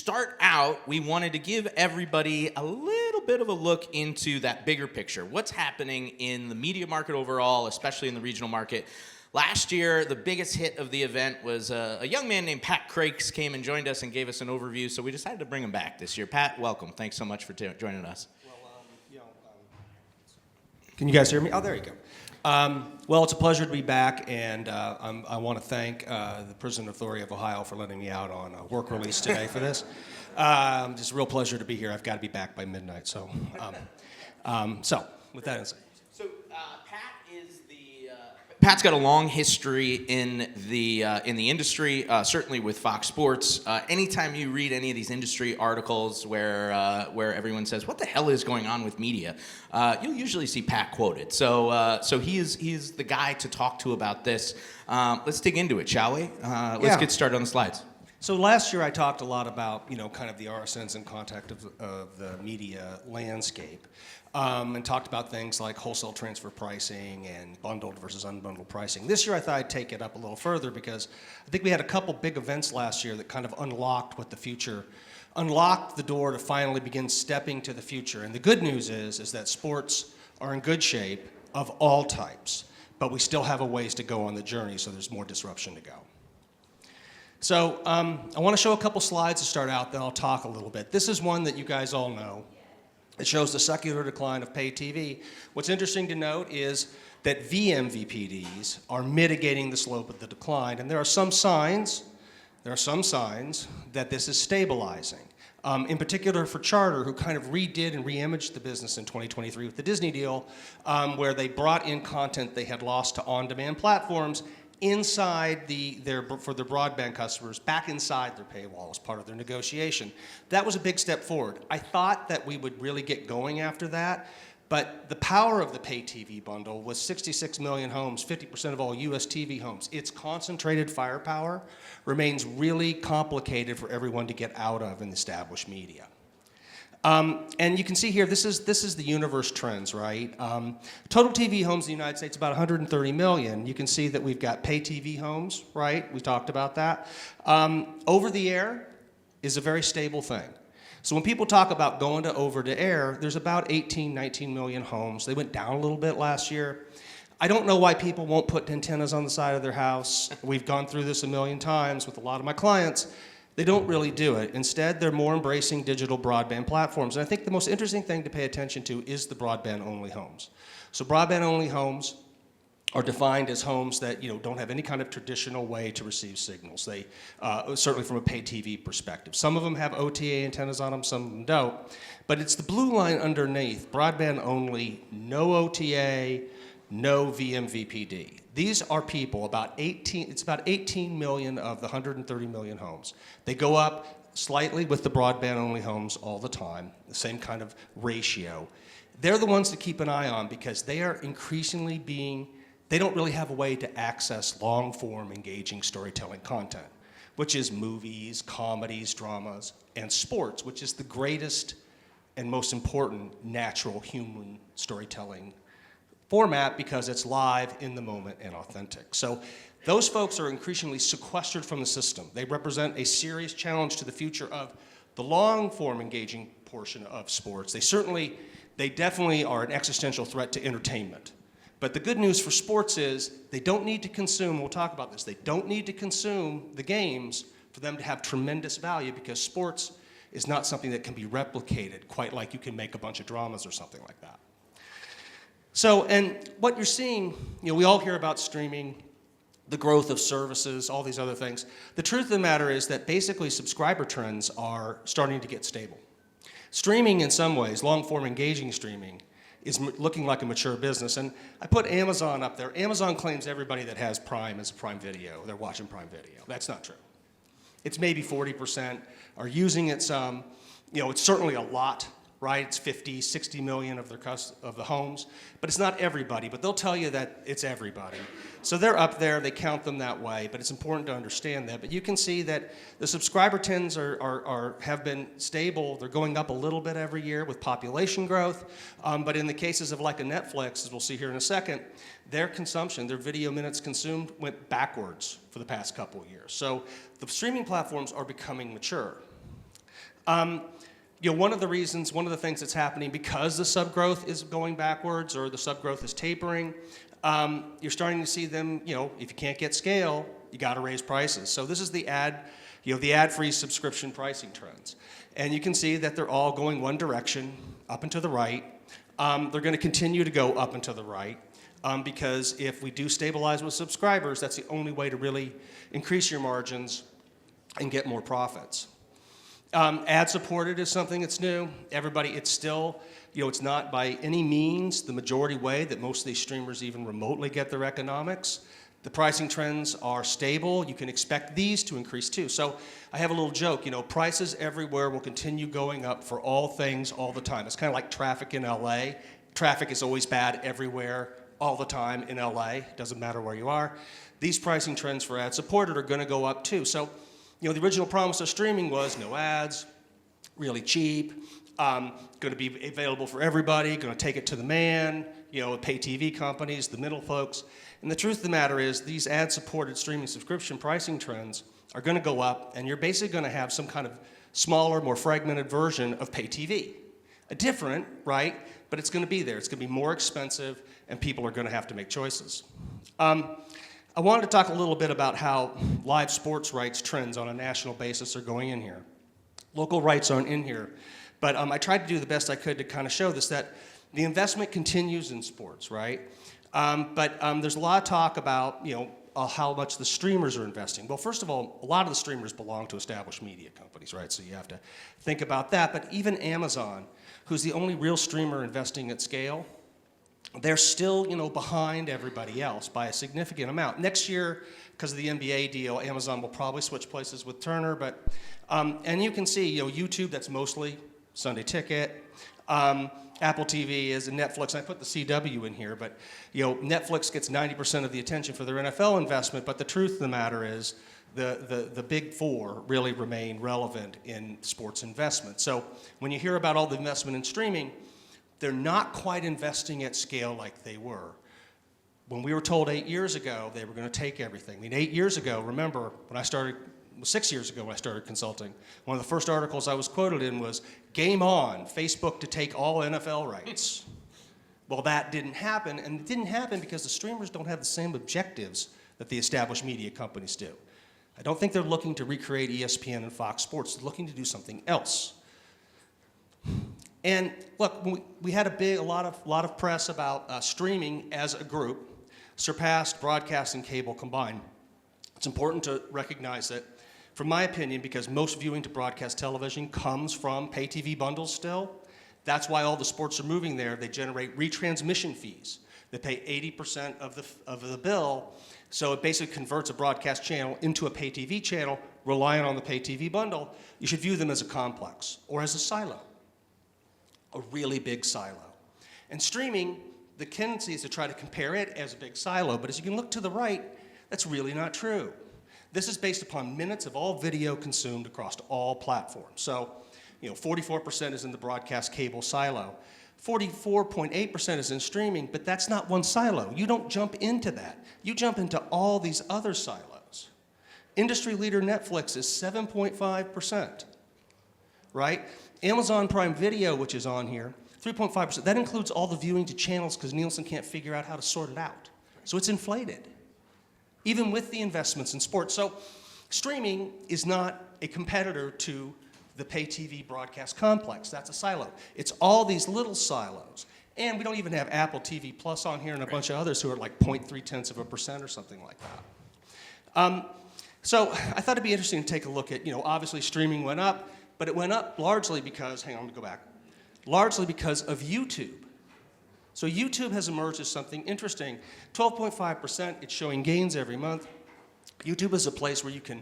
start out, we wanted to give everybody a little bit of a look into that bigger picture. What's happening in the media market overall, especially in the regional market. Last year, the biggest hit of the event was a young man named Pat Crakes came and joined us and gave us an overview, so we decided to bring him back this year. Pat, welcome. Thanks so much for joining us. Can you guys hear me? Oh, there you go. Well, it's a pleasure to be back, and I want to thank the Prison Authority of Ohio for letting me out on a work release today for this. Just a real pleasure to be here. I've got to be back by midnight, so with that insight. So Pat's got a long history in the industry, certainly with Fox Sports. Anytime you read any of these industry articles where everyone says, "What the hell is going on with media?" You'll usually see Pat quoted. So he's the guy to talk to about this. Let's dig into it, shall we? Let's get started on the slides. So last year I talked a lot about, kind of the RSNs and contact of the media landscape, and talked about things like wholesale transfer pricing and bundled versus unbundled pricing. This year I thought I'd take it up a little further because I think we had a couple big events last year that kind of unlocked the door to finally begin stepping to the future. And the good news is that sports are in good shape of all types, but we still have a ways to go on the journey, so there's more disruption to go. So I want to show a couple slides to start out, then I'll talk a little bit. This is one that you guys all know. It shows the secular decline of pay TV. What's interesting to note is that vMVPDs are mitigating the slope of the decline, and there are some signs that this is stabilizing. In particular for Charter, who kind of redid and reimaged the business in 2023 with the Disney deal, where they brought in content they had lost to on-demand platforms inside for their broadband customers, back inside their paywall as part of their negotiation. That was a big step forward. I thought that we would really get going after that, but the power of the pay TV bundle was 66 million homes, 50% of all US TV homes. Its concentrated firepower remains really complicated for everyone to get out of in established media. And you can see here, this is the universe trends, right? Total TV homes in the United States, about 130 million. You can see that we've got pay TV homes, right? We talked about that. Over the air is a very stable thing. So when people talk about going to over the air, there's about 18, 19 million homes. They went down a little bit last year. I don't know why people won't put antennas on the side of their house. We've gone through this a million times with a lot of my clients. They don't really do it. Instead, they're more embracing digital broadband platforms. And I think the most interesting thing to pay attention to is the broadband-only homes. So broadband-only homes are defined as homes that don't have any kind of traditional way to receive signals. They certainly from a pay TV perspective. Some of them have OTA antennas on them, some of them don't. But it's the blue line underneath, broadband-only, no OTA, no vMVPD. These are people, it's about 18 million of the 130 million homes. They go up slightly with the broadband-only homes all the time, the same kind of ratio. They're the ones to keep an eye on because they are increasingly they don't really have a way to access long-form, engaging storytelling content, which is movies, comedies, dramas, and sports, which is the greatest and most important natural human storytelling format because it's live, in the moment, and authentic. So those folks are increasingly sequestered from the system. They represent a serious challenge to the future of the long-form engaging portion of sports. They definitely are an existential threat to entertainment. But the good news for sports is they don't need to consume, we'll talk about this, they don't need to consume the games for them to have tremendous value because sports is not something that can be replicated quite like you can make a bunch of dramas or something like that. So, and what you're seeing, we all hear about streaming, the growth of services, all these other things. The truth of the matter is that basically subscriber trends are starting to get stable. Streaming in some ways, long-form engaging streaming, is looking like a mature business. And I put Amazon up there. Amazon claims everybody that has Prime is Prime Video. They're watching Prime Video. That's not true. It's maybe 40% are using it some. It's certainly a lot. Right? It's 50, 60 million of the homes, but it's not everybody, but they'll tell you that it's everybody. So they're up there, they count them that way, but it's important to understand that. But you can see that the subscriber trends have been stable. They're going up a little bit every year with population growth, but in the cases of like a Netflix, as we'll see here in a second, their consumption, their video minutes consumed went backwards for the past couple of years. So the streaming platforms are becoming mature. One of the things that's happening because the sub growth is going backwards or the sub growth is tapering, you're starting to see them, if you can't get scale, you got to raise prices. So this is the ad-free subscription pricing trends. And you can see that they're all going one direction, up and to the right. They're going to continue to go up and to the right because if we do stabilize with subscribers, that's the only way to really increase your margins and get more profits. Ad-supported is something that's new. It's still, it's not by any means the majority way that most of these streamers even remotely get their economics. The pricing trends are stable. You can expect these to increase too. So I have a little joke, prices everywhere will continue going up for all things all the time. It's kind of like traffic in LA. Traffic is always bad everywhere, all the time in LA. Doesn't matter where you are. These pricing trends for ad-supported are going to go up too. So the original promise of streaming was no ads, really cheap, going to be available for everybody, going to take it to the man, pay TV companies, the middle folks. And the truth of the matter is these ad-supported streaming subscription pricing trends are going to go up, and you're basically going to have some kind of smaller, more fragmented version of pay TV. A different, right? But it's going to be there. It's going to be more expensive, and people are going to have to make choices. I wanted to talk a little bit about how live sports rights trends on a national basis are going in here. Local rights aren't in here, but I tried to do the best I could to kind of show this, that the investment continues in sports, right? But there's a lot of talk about, how much the streamers are investing. Well, first of all, a lot of the streamers belong to established media companies, right? So you have to think about that. But even Amazon, who's the only real streamer investing at scale, they're still, behind everybody else by a significant amount. Next year, because of the NBA deal, Amazon will probably switch places with Turner. But and you can see, YouTube, that's mostly Sunday Ticket. Apple TV is, and Netflix. I put the CW in here, but Netflix gets 90% of the attention for their NFL investment. But the truth of the matter is, the big four really remain relevant in sports investment. So when you hear about all the investment in streaming, they're not quite investing at scale like they were. When we were told 8 years ago they were going to take everything. 8 years ago, remember, 6 years ago when I started consulting, one of the first articles I was quoted in was, "Game on, Facebook to take all NFL rights." Well, that didn't happen, and it didn't happen because the streamers don't have the same objectives that the established media companies do. I don't think they're looking to recreate ESPN and Fox Sports. They're looking to do something else. And look, we had a lot of press about streaming as a group surpassed broadcast and cable combined. It's important to recognize that, from my opinion, because most viewing to broadcast television comes from pay TV bundles still, that's why all the sports are moving there. They generate retransmission fees. They pay 80% of the bill, so it basically converts a broadcast channel into a pay TV channel, relying on the pay TV bundle. You should view them as a complex or as a silo. A really big silo. And streaming, the tendency is to try to compare it as a big silo, but as you can look to the right, that's really not true. This is based upon minutes of all video consumed across all platforms. So, 44% is in the broadcast cable silo. 44.8% is in streaming, but that's not one silo. You don't jump into that. You jump into all these other silos. Industry leader Netflix is 7.5%, right? Amazon Prime Video, which is on here, 3.5%. That includes all the viewing to channels because Nielsen can't figure out how to sort it out. So it's inflated, even with the investments in sports. So streaming is not a competitor to the pay TV broadcast complex. That's a silo. It's all these little silos. And we don't even have Apple TV Plus on here and a bunch of others who are like 0.3% or something like that. So I thought it'd be interesting to take a look at, obviously streaming went up, but it went up largely because, largely because of YouTube. So YouTube has emerged as something interesting. 12.5%, it's showing gains every month. YouTube is a place where you can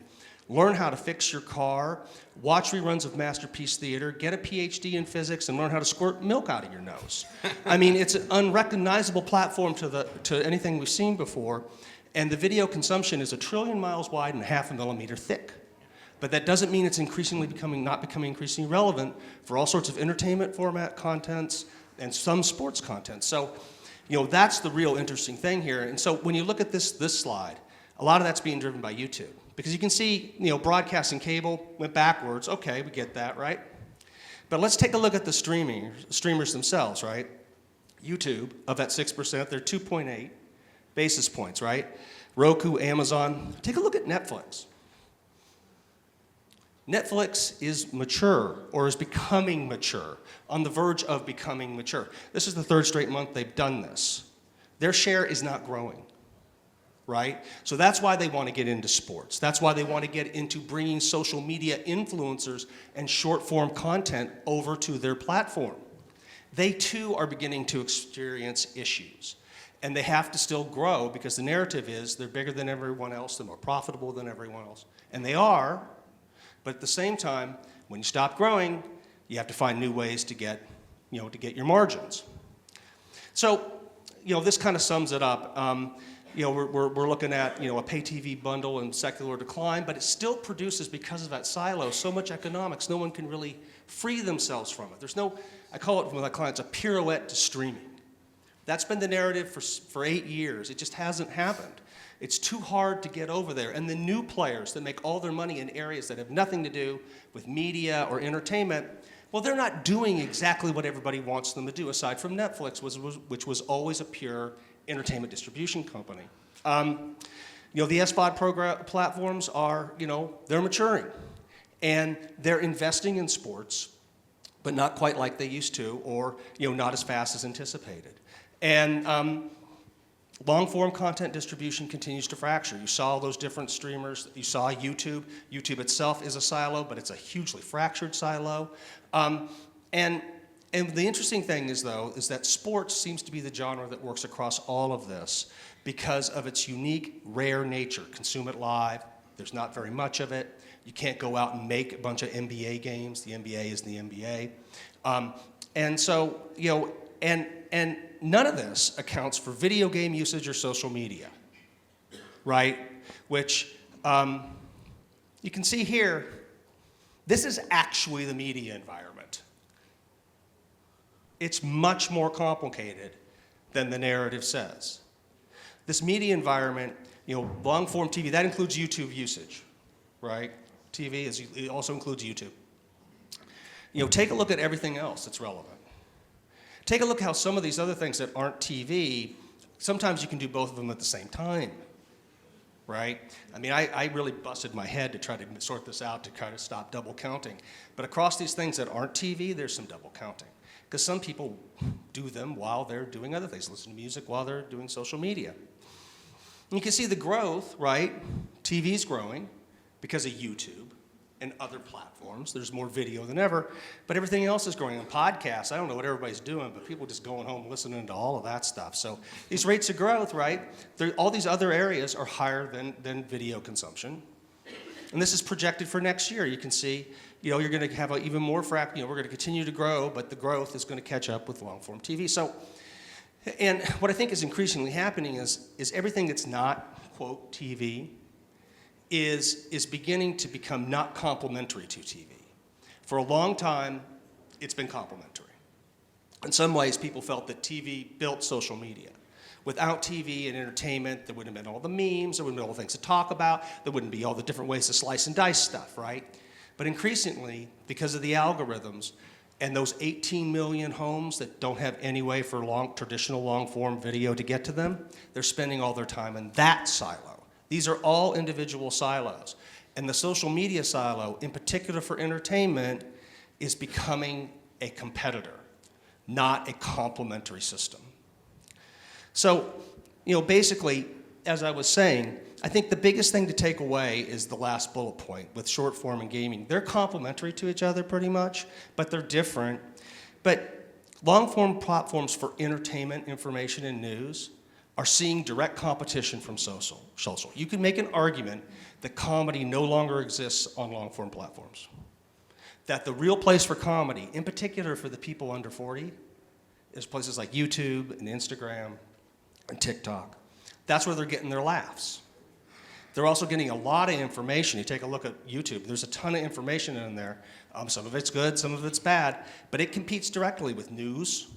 learn how to fix your car, watch reruns of Masterpiece Theater, get a PhD in physics, and learn how to squirt milk out of your nose. It's an unrecognizable platform to anything we've seen before, and the video consumption is 1 trillion miles wide and 0.5 millimeter thick. But that doesn't mean it's not becoming increasingly relevant for all sorts of entertainment format contents and some sports content. So, that's the real interesting thing here. And so when you look at this slide, a lot of that's being driven by YouTube. Because you can see, broadcast and cable went backwards. Okay, we get that, right? But let's take a look at the streamers themselves, right? YouTube, of that 6%, they're 2.8 basis points, right? Roku, Amazon. Take a look at Netflix. Netflix is mature, or is becoming mature, on the verge of becoming mature. This is the third straight month they've done this. Their share is not growing, right? So that's why they want to get into sports. That's why they want to get into bringing social media influencers and short-form content over to their platform. They too are beginning to experience issues. And they have to still grow because the narrative is they're bigger than everyone else, they're more profitable than everyone else. And they are, but at the same time, when you stop growing, you have to find new ways to get, to get your margins. So, this kind of sums it up. We're looking at, a pay TV bundle and secular decline, but it still produces, because of that silo, so much economics, no one can really free themselves from it. There's no, I call it with my clients, a pirouette to streaming. That's been the narrative for 8 years. It just hasn't happened. It's too hard to get over there. And the new players that make all their money in areas that have nothing to do with media or entertainment, well, they're not doing exactly what everybody wants them to do, aside from Netflix, which was always a pure entertainment distribution company. The SVOD platforms are, they're maturing. And they're investing in sports, but not quite like they used to, or, not as fast as anticipated. And long-form content distribution continues to fracture. You saw those different streamers. You saw YouTube. YouTube itself is a silo, but it's a hugely fractured silo. And the interesting thing is, though, is that sports seems to be the genre that works across all of this because of its unique, rare nature. Consume it live. There's not very much of it. You can't go out and make a bunch of NBA games. The NBA is the NBA. And so, and none of this accounts for video game usage or social media, right? Which you can see here, this is actually the media environment. It's much more complicated than the narrative says. This media environment, long-form TV, that includes YouTube usage, right? TV it also includes YouTube. Take a look at everything else that's relevant. Take a look how some of these other things that aren't TV, sometimes you can do both of them at the same time, right? I mean, I really busted my head to try to sort this out to kind of stop double counting. But across these things that aren't TV, there's some double counting. Because some people do them while they're doing other things, listen to music while they're doing social media. And you can see the growth, right? TV's growing because of YouTube and other platforms. There's more video than ever, but everything else is growing. On podcasts, I don't know what everybody's doing, but people just going home listening to all of that stuff. So these rates of growth, right? All these other areas are higher than video consumption. And this is projected for next year. You can see, you're going to have even more we're going to continue to grow, but the growth is going to catch up with long-form TV. So, and what I think is increasingly happening is everything that's not, quote, TV, is beginning to become not complementary to TV. For a long time, it's been complementary. In some ways, people felt that TV built social media. Without TV and entertainment, there wouldn't have been all the memes, there wouldn't be all the things to talk about, there wouldn't be all the different ways to slice and dice stuff, right? But increasingly, because of the algorithms and those 18 million homes that don't have any way for traditional long-form video to get to them, they're spending all their time in that silo. These are all individual silos. And the social media silo, in particular for entertainment, is becoming a competitor, not a complementary system. So, basically, as I was saying, I think the biggest thing to take away is the last bullet point with short form and gaming. They're complementary to each other pretty much, but they're different. But long form platforms for entertainment, information, and news are seeing direct competition from social. You can make an argument that comedy no longer exists on long-form platforms. That the real place for comedy, in particular for the people under 40, is places like YouTube and Instagram and TikTok. That's where they're getting their laughs. They're also getting a lot of information. You take a look at YouTube, there's a ton of information in there. Some of it's good, some of it's bad, but it competes directly with news.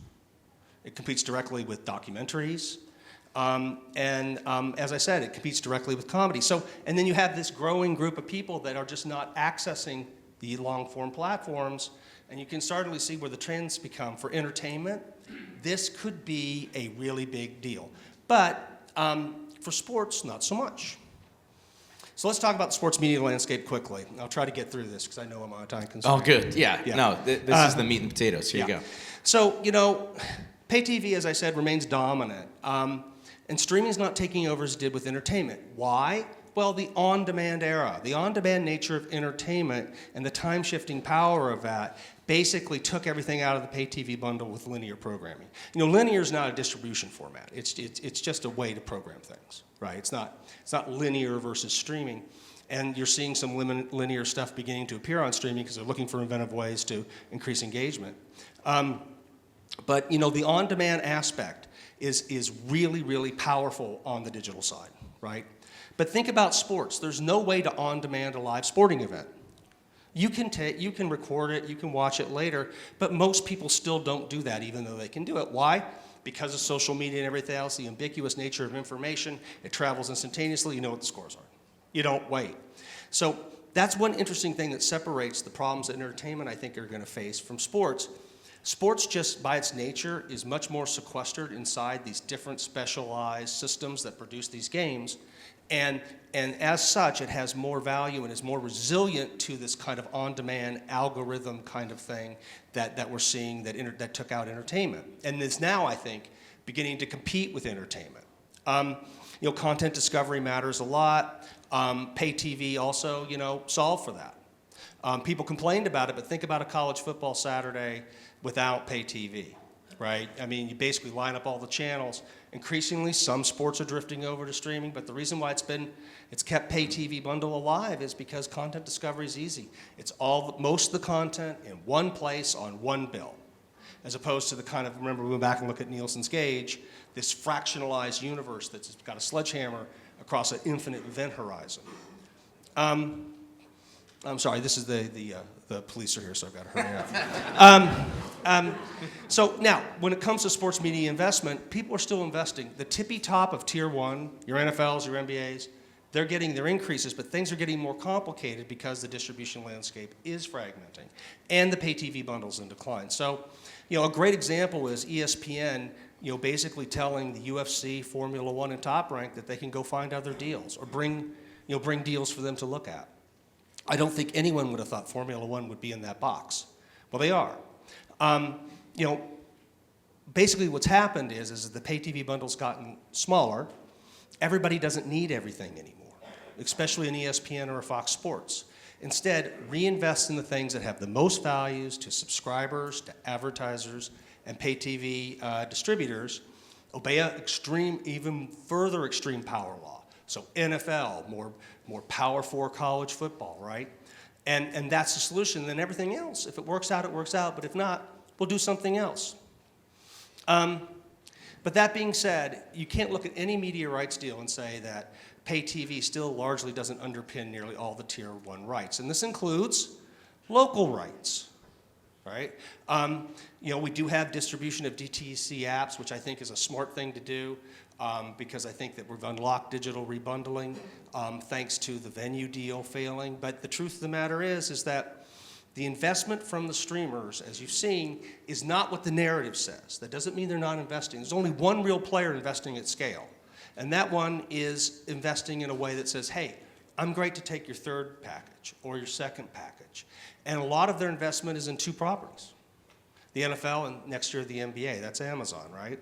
It competes directly with documentaries. As I said, it competes directly with comedy. So, and then you have this growing group of people that are just not accessing the long-form platforms and you can certainly see where the trends become for entertainment. This could be a really big deal. But for sports, not so much. So let's talk about the sports media landscape quickly. I'll try to get through this because I know I'm on a time constraint. Oh, good. Yeah. No, this is the meat and potatoes. Here you go. So, pay TV, as I said, remains dominant. And streaming is not taking over as it did with entertainment. Why? Well, the on-demand era, the on-demand nature of entertainment and the time-shifting power of that basically took everything out of the pay TV bundle with linear programming. Linear is not a distribution format. It's just a way to program things, right? It's not linear versus streaming. And you're seeing some linear stuff beginning to appear on streaming because they're looking for inventive ways to increase engagement. But the on-demand aspect is really, really powerful on the digital side, right? But think about sports. There's no way to on-demand a live sporting event. You can record it, you can watch it later, but most people still don't do that, even though they can do it. Why? Because of social media and everything else, the ubiquitous nature of information, it travels instantaneously, you know what the scores are. You don't wait. So that's one interesting thing that separates the problems that entertainment, I think, are going to face from sports. Sports, just by its nature, is much more sequestered inside these different specialized systems that produce these games. And as such, it has more value and is more resilient to this kind of on-demand algorithm kind of thing that we're seeing that took out entertainment. And is now, I think, beginning to compete with entertainment. Content discovery matters a lot. Pay TV also, solve for that. People complained about it, but think about a college football Saturday without pay TV, right? I mean, you basically line up all the channels. Increasingly, some sports are drifting over to streaming, but the reason why it's kept pay TV bundle alive is because content discovery is easy. It's most of the content in one place on one bill, as opposed to remember we went back and look at Nielsen's gauge, this fractionalized universe that's got a sledgehammer across an infinite event horizon. I'm sorry, this is the police are here, so I've got to hurry up. So now, when it comes to sports media investment, people are still investing. The tippy top of tier one, your NFLs, your NBAs, they're getting their increases, but things are getting more complicated because the distribution landscape is fragmenting and the pay TV bundle's in decline. So, a great example is ESPN, basically telling the UFC, Formula One, and Top Rank that they can go find other deals or bring deals for them to look at. I don't think anyone would have thought Formula One would be in that box. Well, they are. Basically what's happened is the pay TV bundle's gotten smaller. Everybody doesn't need everything anymore, especially an ESPN or a Fox Sports. Instead, reinvest in the things that have the most values to subscribers, to advertisers, and pay TV distributors. Obey an even further extreme power law. So NFL, more power for college football, right? And that's the solution. Then everything else, if it works out, it works out. But if not, we'll do something else. But that being said, you can't look at any media rights deal and say that pay TV still largely doesn't underpin nearly all the tier one rights. And this includes local rights, right? We do have distribution of DTC apps, which I think is a smart thing to do. Because I think that we've unlocked digital rebundling thanks to the venue deal failing. But the truth of the matter is that the investment from the streamers, as you've seen, is not what the narrative says. That doesn't mean they're not investing. There's only one real player investing at scale. And that one is investing in a way that says, hey, I'm great to take your third package or your second package. And a lot of their investment is in two properties, the NFL and next year the NBA. That's Amazon, right?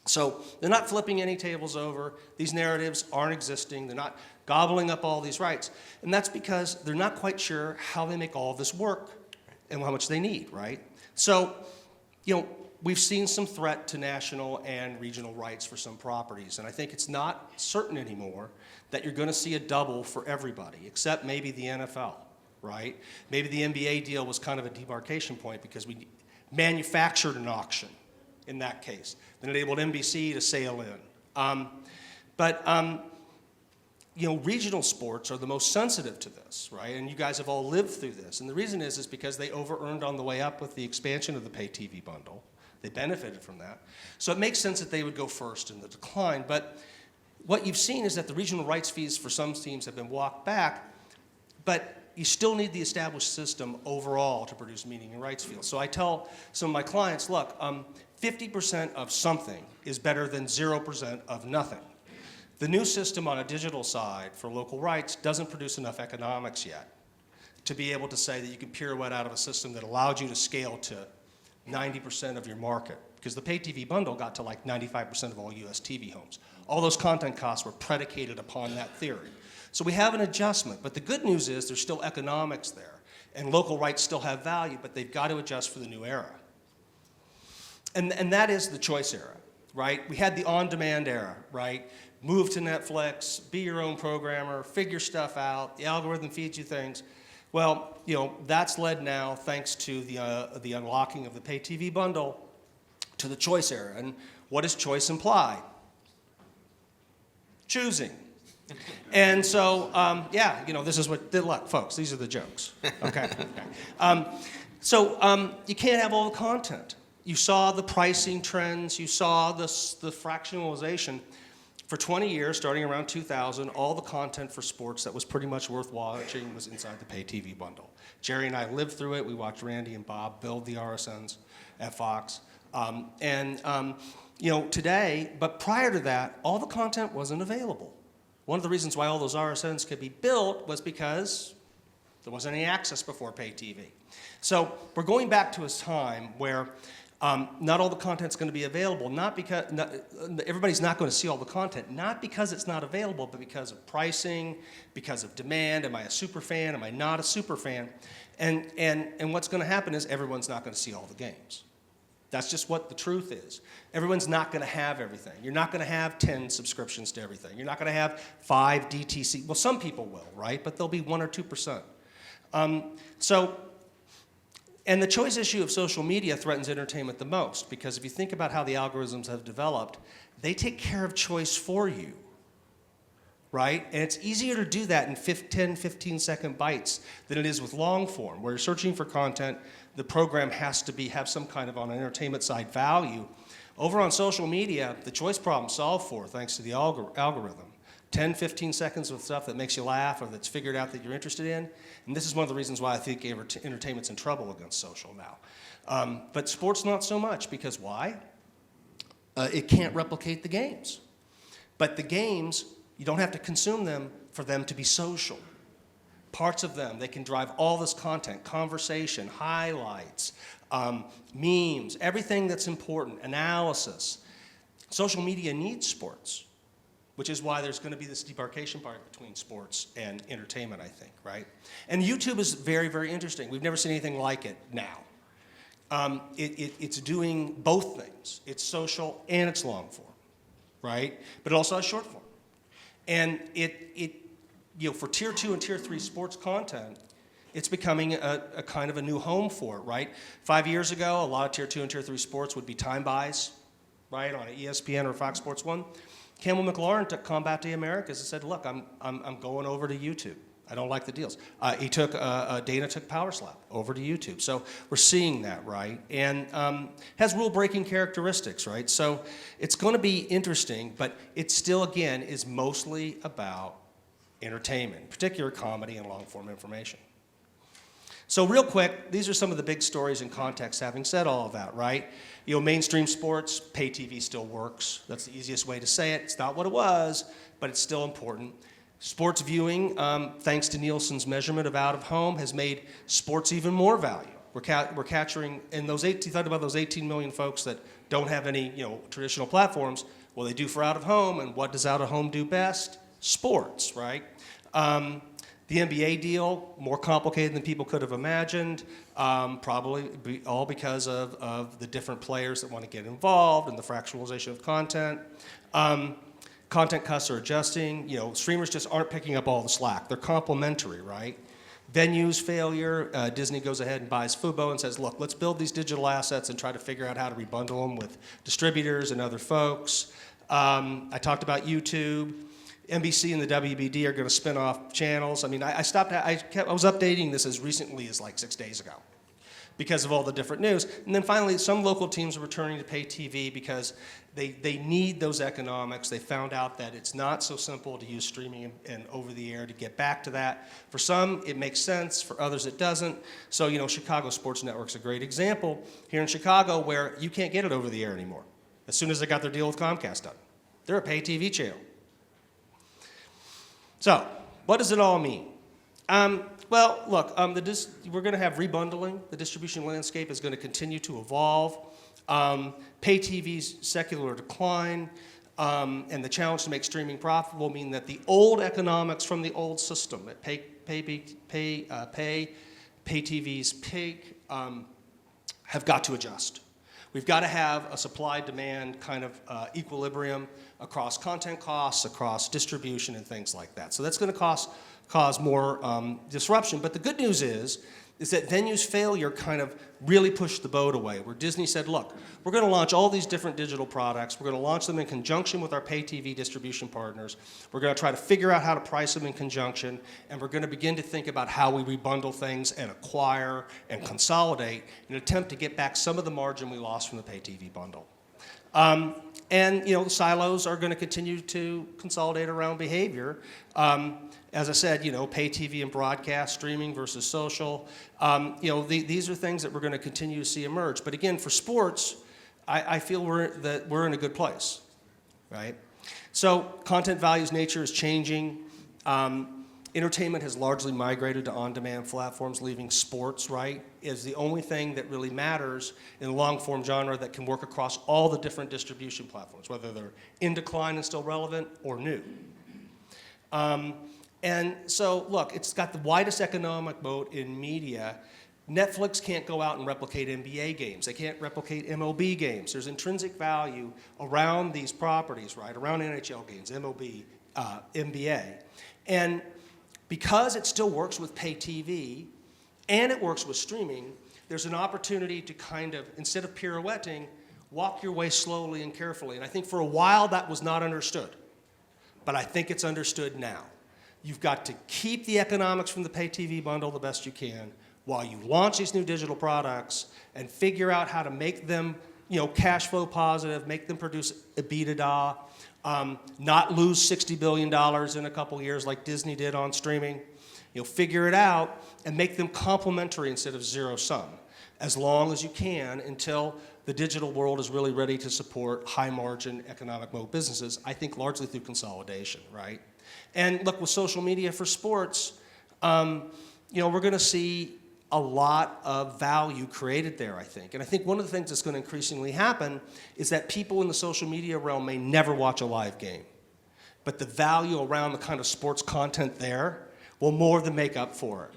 So they're not flipping any tables over. These narratives aren't existing. They're not gobbling up all these rights. And that's because they're not quite sure how they make all of this work and how much they need, right? So, we've seen some threat to national and regional rights for some properties. And I think it's not certain anymore that you're going to see a double for everybody, except maybe the NFL, right? Maybe the NBA deal was kind of a demarcation point because we manufactured an auction in that case that enabled NBC to sail in. Regional sports are the most sensitive to this, right? And you guys have all lived through this. And the reason is because they over-earned on the way up with the expansion of the pay TV bundle. They benefited from that. So it makes sense that they would go first in the decline. But what you've seen is that the regional rights fees for some teams have been walked back. But you still need the established system overall to produce meaning and rights fields. So I tell some of my clients, look, 50% of something is better than 0% of nothing. The new system on a digital side for local rights doesn't produce enough economics yet to be able to say that you can pirouette out of a system that allowed you to scale to 90% of your market. Because the pay TV bundle got to like 95% of all US TV homes. All those content costs were predicated upon that theory. So we have an adjustment, but the good news is there's still economics there, and local rights still have value, but they've got to adjust for the new era. And that is the choice era, right? We had the on-demand era, right? Move to Netflix, be your own programmer, figure stuff out, the algorithm feeds you things. Well, that's led now, thanks to the unlocking of the pay TV bundle, to the choice era. And what does choice imply? Choosing. And so, this is what, look, folks, these are the jokes, okay? You can't have all the content. You saw the pricing trends, you saw the fractionalization. For 20 years, starting around 2000, all the content for sports that was pretty much worth watching was inside the pay TV bundle. Jerry and I lived through it. We watched Randy and Bob build the RSNs at Fox. Today, but prior to that, all the content wasn't available. One of the reasons why all those RSNs could be built was because there wasn't any access before pay TV. So we're going back to a time where not all the content's going to be available, everybody's not going to see all the content, not because it's not available, but because of pricing, because of demand. Am I a super fan? Am I not a super fan? And what's going to happen is everyone's not going to see all the games. That's just what the truth is. Everyone's not going to have everything. You're not going to have 10 subscriptions to everything. You're not going to have 5 DTC. Well, some people will, right? But they'll be 1 or 2%. And the choice issue of social media threatens entertainment the most, because if you think about how the algorithms have developed, they take care of choice for you, right? And it's easier to do that in 10, 15-second bites than it is with long form, where you're searching for content. The program has to have some kind of, on an entertainment side, value. Over on social media, the choice problem's solved for thanks to the algorithm. 10, 15 seconds of stuff that makes you laugh or that's figured out that you're interested in. And this is one of the reasons why I think entertainment's in trouble against social now. But sports not so much, because why? It can't replicate the games. But the games, you don't have to consume them for them to be social. Parts of them, they can drive all this content, conversation, highlights, memes, everything that's important, analysis. Social media needs sports, which is why there's going to be this demarcation part between sports and entertainment, I think, right? And YouTube is very, very interesting. We've never seen anything like it now. It's doing both things. It's social and it's long form, right? But it also has short form. And for tier 2 and tier 3 sports content, it's becoming a kind of a new home for it, right? 5 years ago, a lot of tier 2 and tier 3 sports would be time buys, right, on ESPN or Fox Sports 1. Campbell McLaurin took Combat the Americas and said, look, I'm going over to YouTube. I don't like the deals. Dana took Power Slap over to YouTube. So we're seeing that, right? And has rule-breaking characteristics, right? So it's going to be interesting, but it still, again, is mostly about entertainment, in particular comedy and long-form information. So real quick, these are some of the big stories in context, having said all of that, right? Mainstream sports, pay TV still works. That's the easiest way to say it. It's not what it was, but it's still important. Sports viewing, thanks to Nielsen's measurement of out-of-home, has made sports even more value. We're capturing, and you thought about those 18 million folks that don't have any traditional platforms. Well, they do for out-of-home, and what does out-of-home do best? Sports, right? The NBA deal, more complicated than people could have imagined, probably all because of the different players that want to get involved and the fractionalization of content. Content costs are adjusting. Streamers just aren't picking up all the slack. They're complementary, right? Venues failure, Disney goes ahead and buys Fubo and says, look, let's build these digital assets and try to figure out how to rebundle them with distributors and other folks. I talked about YouTube. NBC and the WBD are going to spin off channels. I mean, I was updating this as recently as like 6 days ago. because of all the different news. And then finally, some local teams are returning to pay TV because they need those economics. They found out that it's not so simple to use streaming and over the air to get back to that. For some, it makes sense. For others, it doesn't. So, Chicago Sports Network's a great example here in Chicago where you can't get it over the air anymore as soon as they got their deal with Comcast done. They're a pay TV channel. So, what does it all mean? Well, look, we're going to have rebundling. The distribution landscape is going to continue to evolve. Pay TV's secular decline and the challenge to make streaming profitable mean that the old economics from the old system, that pay TV's peak, have got to adjust. We've got to have a supply-demand kind of equilibrium across content costs, across distribution, and things like that. So that's going to cause more disruption. But the good news is that venues' failure kind of really pushed the boat away, where Disney said, look, we're going to launch all these different digital products. We're going to launch them in conjunction with our pay TV distribution partners. We're going to try to figure out how to price them in conjunction, and we're going to begin to think about how we rebundle things and acquire and consolidate in an attempt to get back some of the margin we lost from the pay TV bundle. And the silos are going to continue to consolidate around behavior. As I said, pay TV and broadcast, streaming versus social. These are things that we're going to continue to see emerge. But again, for sports, I feel we're in a good place, right? So content values nature is changing. Entertainment has largely migrated to on-demand platforms, leaving sports, right, is the only thing that really matters in the long-form genre that can work across all the different distribution platforms, whether they're in decline and still relevant or new. And so, look, it's got the widest economic moat in media. Netflix can't go out and replicate NBA games. They can't replicate MLB games. There's intrinsic value around these properties, right, around NHL games, MLB, NBA. And because it still works with pay TV and it works with streaming, there's an opportunity to kind of, instead of pirouetting, walk your way slowly and carefully. And I think for a while that was not understood, but I think it's understood now. You've got to keep the economics from the pay TV bundle the best you can while you launch these new digital products and figure out how to make them, cash flow positive, make them produce EBITDA, not lose $60 billion in a couple years like Disney did on streaming. Figure it out and make them complementary instead of zero-sum as long as you can until the digital world is really ready to support high-margin economic mode businesses, I think largely through consolidation, right? And look, with social media for sports, we're going to see a lot of value created there, I think. And I think one of the things that's going to increasingly happen is that people in the social media realm may never watch a live game. But the value around the kind of sports content there will more than make up for it.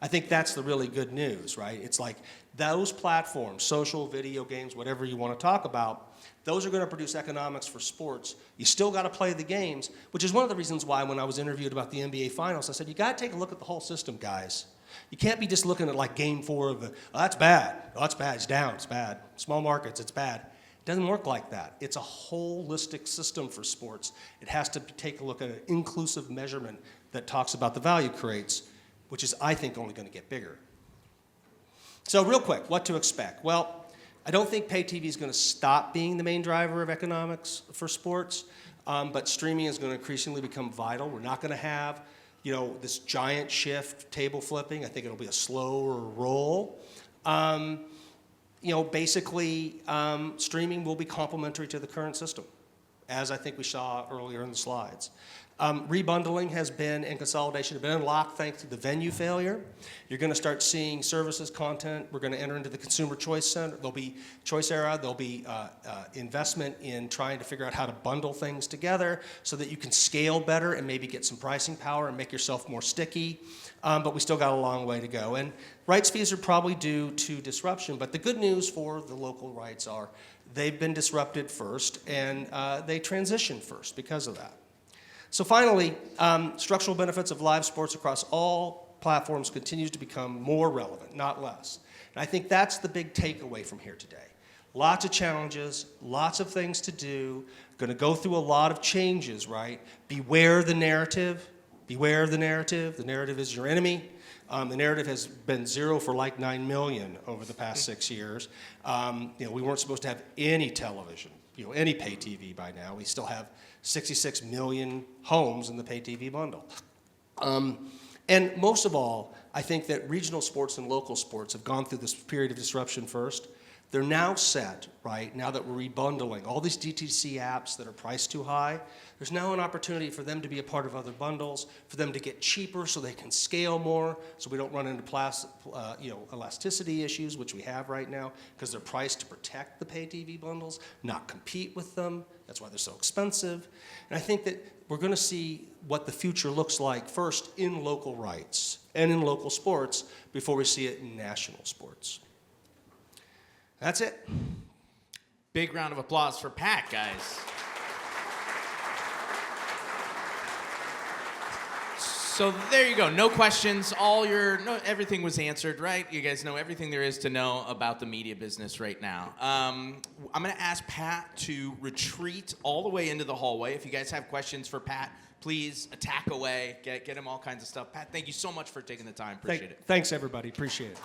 I think that's the really good news, right? It's like those platforms, social, video games, whatever you want to talk about, those are going to produce economics for sports. You still got to play the games, which is one of the reasons why when I was interviewed about the NBA Finals, I said, you got to take a look at the whole system, guys. You can't be just looking at like game 4 of the, that's bad, that's bad, it's down, it's bad. Small markets, it's bad. It doesn't work like that. It's a holistic system for sports. It has to take a look at an inclusive measurement that talks about the value creates, which is, I think, only going to get bigger. So real quick, what to expect? Well, I don't think pay TV is going to stop being the main driver of economics for sports, but streaming is going to increasingly become vital. We're not going to have this giant shift, table flipping. I think it'll be a slower roll. Basically, streaming will be complementary to the current system, as I think we saw earlier in the slides. Rebundling has been, and consolidation have been unlocked thanks to the venue failure. You're going to start seeing services, content. We're going to enter into the consumer choice center. There'll be choice era. There'll be investment in trying to figure out how to bundle things together so that you can scale better and maybe get some pricing power and make yourself more sticky. But we still got a long way to go. And rights fees are probably due to disruption. But the good news for the local rights are they've been disrupted first, and they transition first because of that. So finally, structural benefits of live sports across all platforms continues to become more relevant, not less. And I think that's the big takeaway from here today. Lots of challenges, lots of things to do, going to go through a lot of changes, right? Beware the narrative, beware of the narrative. The narrative is your enemy. The narrative has been zero for like 9 million over the past 6 years. We weren't supposed to have any television, any pay TV by now. We still have 66 million homes in the pay TV bundle. And most of all, I think that regional sports and local sports have gone through this period of disruption first. They're now set, right, now that we're rebundling all these DTC apps that are priced too high, there's now an opportunity for them to be a part of other bundles, for them to get cheaper so they can scale more, so we don't run into elasticity issues, which we have right now, because they're priced to protect the pay TV bundles, not compete with them. That's why they're so expensive. And I think that we're going to see what the future looks like first in local rights and in local sports before we see it in national sports. That's it. Big round of applause for Pat, guys. So there you go. No questions. Everything was answered, right? You guys know everything there is to know about the media business right now. I'm going to ask Pat to retreat all the way into the hallway. If you guys have questions for Pat, please attack away. Get him all kinds of stuff. Pat, thank you so much for taking the time. Appreciate it. Thanks, everybody. Appreciate it.